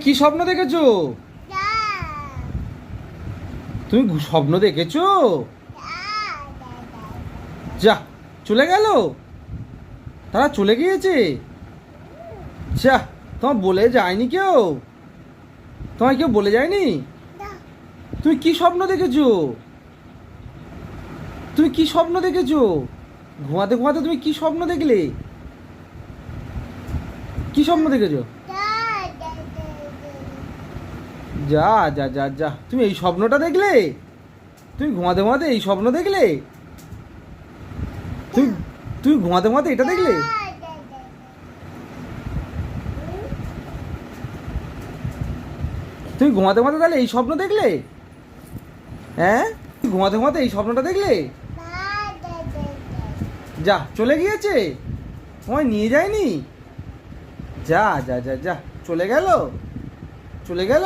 কি স্বপ্ন দেখেছো? তুমি স্বপ্ন দেখেছো? যা, চলে গেল, তারা চলে গিয়েছে। যা, তোমার বলে যায়নি কেউ? তোমায় কেউ বলে যায়নি? তুমি কি স্বপ্ন দেখেছো? তুমি কি স্বপ্ন দেখেছো? ঘুমাতে ঘুমাতে তুমি কি স্বপ্ন দেখলে? কি স্বপ্ন দেখেছো? যা যা যা যা, তুমি এই স্বপ্নটা দেখলে? তুমি ঘুমাতে ঘুমাতে এই স্বপ্ন দেখলে? তুমি তুমি ঘুমাতে ঘুমাতে এটা দেখলে? তুমি ঘুমাতে ঘুমাতে তাহলে এই স্বপ্ন দেখলে? হ্যাঁ, তুমি ঘুমাতে ঘুমাতে এই স্বপ্নটা দেখলে? যা, চলে গিয়েছে, তোমায় নিয়ে যায়নি? যা যা যা যা, চলে গেল, চলে গেল।